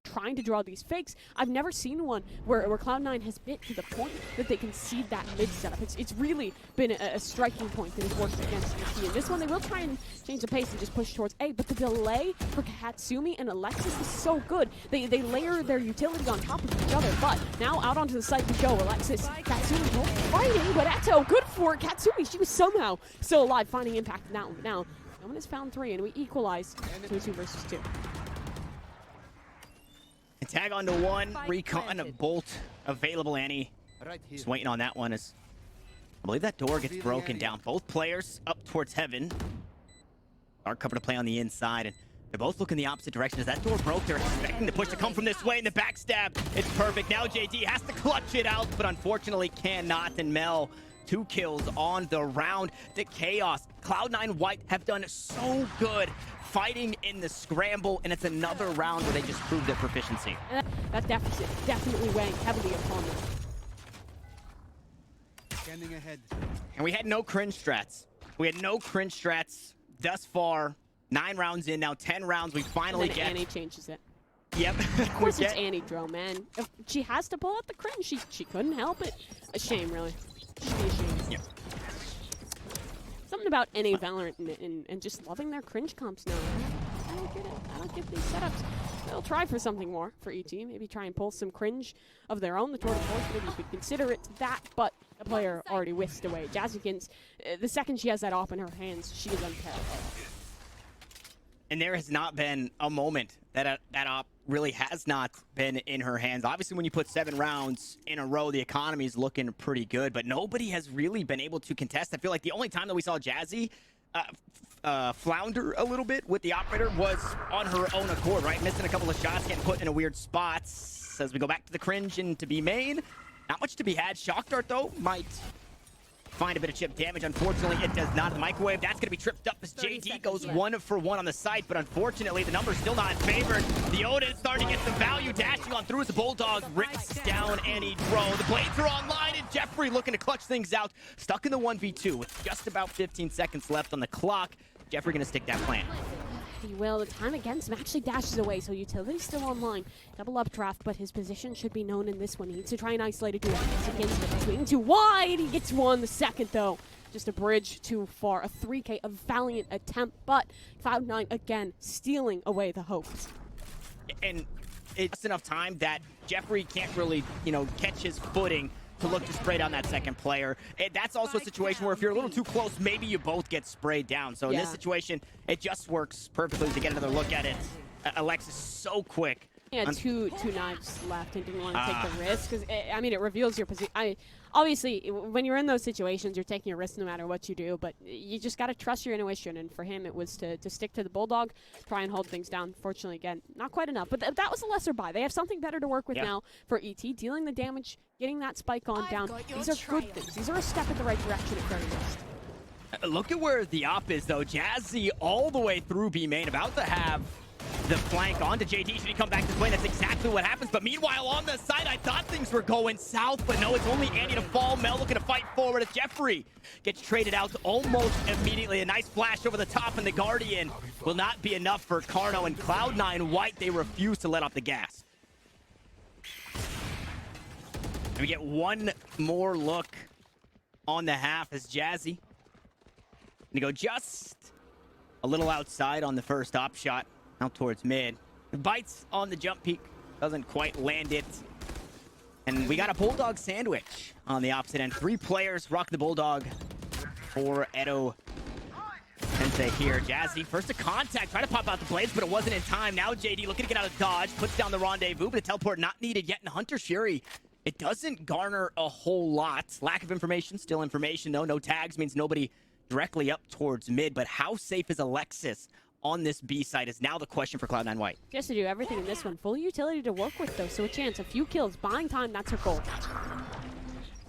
Trying to draw these fakes. I've never seen one where Cloud9 has bit to the point that they concede that mid setup. It's really been a striking point that has worked against ET. In this one, they will try and change the pace and just push towards A, but the delay for Katsumi and Alexis is so good. They layer their utility on top of each other, but now out onto the site to go. Alexis, Katsumi both fighting, but Eto, good for Katsumi. She was somehow still alive, finding impact in that one. But now, no one has found 3, and we equalize to a 2 versus 2. Tag onto 1, recon, a bolt available. Annie just waiting on that one as I believe that door gets broken down. Both players up towards heaven. Are cover to play on the inside, and they're both looking the opposite direction. As that door broke, they're expecting the push to come from this way, and the backstab, it's perfect. Now JD has to clutch it out, but unfortunately cannot, and Mel, 2 kills on the round. The chaos. Cloud9 White have done so good fighting in the scramble, and it's another round where they just proved their proficiency. That deficit definitely weighing heavily upon them. Scanning ahead. And we had no cringe strats. We had no cringe strats thus far. 9 rounds in, now 10 rounds. We finally get... Annie changes it. Yep. Of course it's Annie Dro, man. If she has to pull out the cringe. She couldn't help it. A shame, really. Should be a shame. Yep. Something about NA Valorant and just loving their cringe comps now. I don't get it. I don't get these setups. They'll try for something more for ET. Maybe try and pull some cringe of their own. The Tour de Force, maybe you could consider it that, but a player already whisked away. Jazzykins, the second she has that op in her hands, she is unparalleled. And there has not been a moment that that op really has not been in her hands. Obviously, when you put 7 rounds in a row, the economy is looking pretty good, but nobody has really been able to contest. I feel like the only time that we saw Jazzy flounder a little bit with the operator was on her own accord, right? Missing a couple of shots, getting put in a weird spot. As we go back to the cringe and to be main, not much to be had. Shock Dart, though, might find a bit of chip damage. Unfortunately, it does not. The microwave, that's going to be tripped up as JD goes 1 for 1 on the site, but unfortunately, the number's still not in favor. The Odin starting to get some value, dashing on through as the Bulldog rips down Annie Dro. The blades are online, and Jeffrey looking to clutch things out. Stuck in the 1v2 with just about 15 seconds left on the clock. Jeffrey going to stick that plan. He will. The time against him actually dashes away, so utility's still online. Double up draft, but his position should be known in this one. He needs to try and isolate a duel. He's swinging too wide. He gets 1 the second, though. Just a bridge too far. A 3K, a valiant attempt, but Cloud9 again stealing away the hopes. And it's enough time that Jeffrey can't really, catch his footing to look to spray down that second player. That's also a situation where if you're a little too close, maybe you both get sprayed down. So in this situation, it just works perfectly to get another look at it. Alexis so quick. He had two knives left and didn't want to take the risk because it reveals your position. Obviously, when you're in those situations, you're taking a risk no matter what you do, but you just got to trust your intuition, and for him, it was to stick to the Bulldog, try and hold things down. Fortunately, again, not quite enough, but that was a lesser buy. They have something better to work with now for ET, dealing the damage, getting that spike on down. These are good things. These are a step in the right direction at very least. Look at where the op is, though. Jazzy all the way through B main, about to have the flank onto JD. Should he come back this way? That's exactly what happens. But meanwhile, on the side, I thought things were going south, but no, it's only Annie to fall. Mel looking to fight forward as Jeffrey gets traded out almost immediately. A nice flash over the top, and the Guardian will not be enough for Carno. And Cloud9 White, they refuse to let off the gas. And we get one more look on the half as Jazzy gonna go just a little outside on the first op shot. Out towards mid. Bites on the jump peak. Doesn't quite land it. And we got a Bulldog sandwich on the opposite end. 3 players rock the Bulldog for Edo Sensei here. Jazzy, first to contact. Try to pop out the blades, but it wasn't in time. Now JD looking to get out of dodge. Puts down the rendezvous, but the teleport not needed yet. And Hunter's Fury, it doesn't garner a whole lot. Lack of information. Still information, though. No tags means nobody directly up towards mid. But how safe is Alexis on this B side is now the question for Cloud9 White. She has to do everything in this one. Full utility to work with, though, so a chance, a few kills, buying time, that's her goal.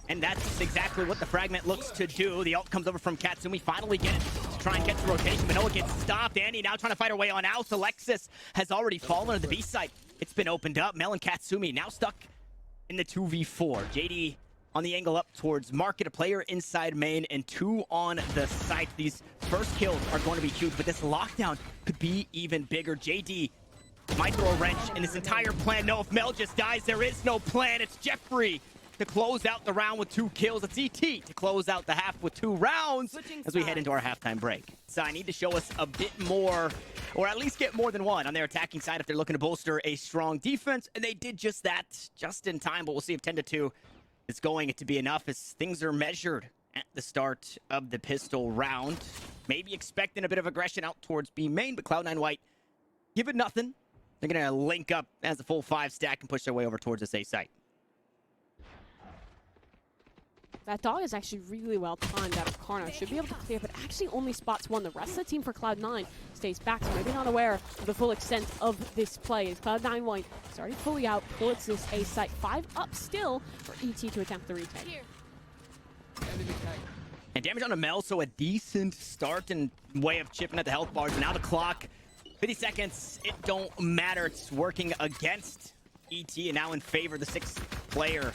And that's exactly what the fragment looks to do. The ult comes over from Katsumi, finally get it to try and get the rotation, but no, it gets stopped. Annie now trying to fight her way on out. Alexis has already fallen on the B side. It's been opened up. Mel and Katsumi now stuck in the 2v4. JD on the angle up towards market, a player inside main, and 2 on the site. These first kills are going to be huge, but this lockdown could be even bigger. JD might throw a wrench in his entire plan. No, if Mel just dies, there is no plan. It's Jeffrey to close out the round with 2 kills. It's ET to close out the half with 2 rounds as we head into our halftime break. So I need to show us a bit more, or at least get more than one on their attacking side if they're looking to bolster a strong defense. And they did just that just in time, but we'll see if 10-2 is going to be enough as things are measured at the start of the pistol round. Maybe expecting a bit of aggression out towards B main, but Cloud9 White, give it nothing. They're going to link up as a full 5 stack and push their way over towards this A site. That dog is actually really well timed out of Carno. Should be able to clear, but actually only spots 1. The rest of the team for Cloud9 stays back, so maybe not aware of the full extent of this play. As Cloud9 White started fully out towards this A site. 5 up still for ET to attempt the retake. And damage on a Mel, so a decent start and way of chipping at the health bars. But now the clock, 50 seconds, it don't matter. It's working against ET and now in favor of the 6th player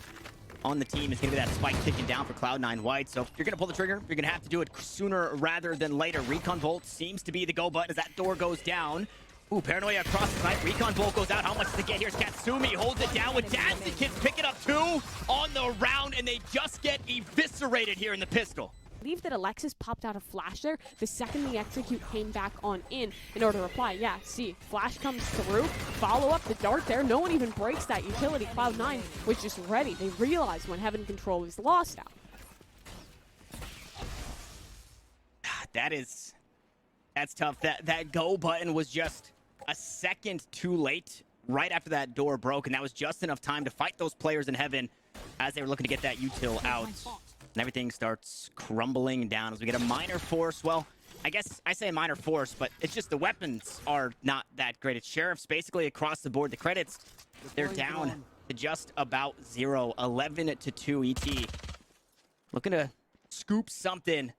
on the team. Is going to be that spike ticking down for Cloud9 White. So if you're going to pull the trigger, you're going to have to do it sooner rather than later. Recon Bolt seems to be the go button as that door goes down. Ooh, Paranoia across the site. Recon Bolt goes out. How much to get here? Katsumi holds it down with Dancing Kids picking up 2 on the round, and they just get eviscerated here in the pistol. I believe that Alexis popped out a flash there the second the execute came back on in order to reply. Yeah, see, flash comes through, follow up the dart there. No one even breaks that utility. Cloud9 was just ready. They realized when Heaven Control was lost out. That's tough. That go button was just a second too late right after that door broke, and that was just enough time to fight those players in Heaven as they were looking to get that util out. And everything starts crumbling down as we get a minor force. Well, I guess I say minor force, but it's just the weapons are not that great. It's Sheriffs basically across the board. The credits, they're down to just about 0. 11-2 ET. Looking to scoop something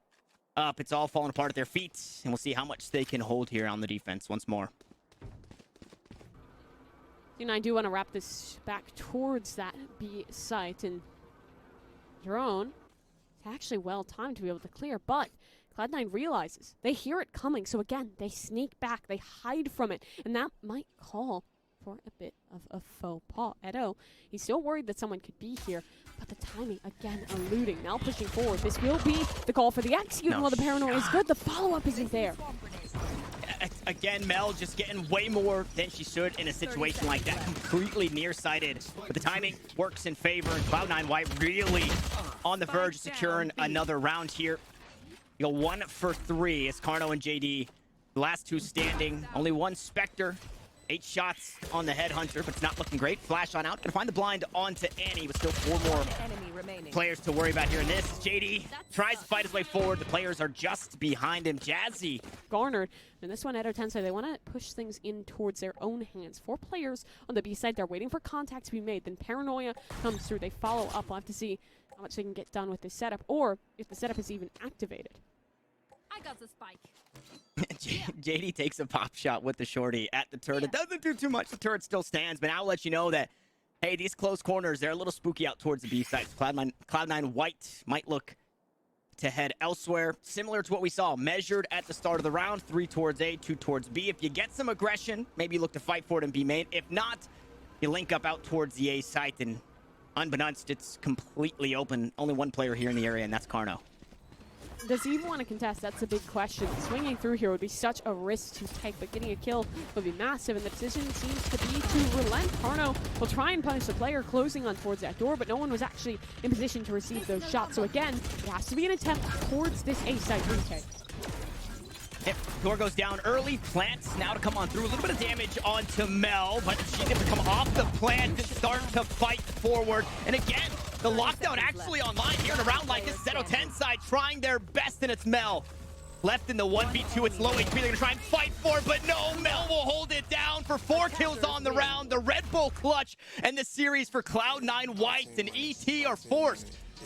up. It's all falling apart at their feet, and we'll see how much they can hold here on the defense once more. And I do want to wrap this back towards that B site, and drone. It's actually well timed to be able to clear, but Cloud9 realizes they hear it coming. So again, they sneak back, they hide from it, and that might call for a bit of a faux pas. Edo, he's still worried that someone could be here, but the timing, again, eluding. Now pushing forward. This will be the call for the execute. While the paranoia is good, the follow-up isn't there. Again, Mel just getting way more than she should in a situation like that. Completely nearsighted. But the timing works in favor. And Cloud9 White really on the verge of securing another round here. You go 1 for 3 as Carno and JD. The last 2 standing. Only 1 Spectre. 8 shots on the Headhunter, but it's not looking great. Flash on out. Gonna find the blind onto Annie, but still 4 more players to worry about here in this. JD tries to fight his way forward. The players are just behind him. Jazzy garnered. And this one, Edo Tensei, they want to push things in towards their own hands. 4 players on the B side. They're waiting for contact to be made. Then Paranoia comes through. They follow up. We'll have to see how much they can get done with this setup, or if the setup is even activated. I got the spike. JD takes a pop shot with the shorty at the turret. It doesn't do too much. The turret still stands, but now I'll let you know that, hey, these close corners, they're a little spooky out towards the B sides. Cloud9 White might look to head elsewhere. Similar to what we saw, measured at the start of the round. 3 towards A, 2 towards B. If you get some aggression, maybe you look to fight for it and be main. If not, you link up out towards the A site, and unbeknownst, it's completely open. Only 1 player here in the area, and that's Carno. Does he even want to contest? That's a big question. Swinging through here would be such a risk to take, but getting a kill would be massive, and the decision seems to be to relent. Carno will try and punish the player closing on towards that door, but no one was actually in position to receive those shots. So again, it has to be an attempt towards this A-site retake. Yep, door goes down early. Plants now to come on through. A little bit of damage onto Mel, but she's going to come off the plant and start to fight forward. And again, the lockdown actually online here in a round like this. Zeto 10 side trying their best, and it's Mel. Left in the 1v2, it's low HP. They're going to try and fight for it, but no, Mel will hold it down for 4 kills on the round. The Red Bull clutch and the series for Cloud9 White and ET are forced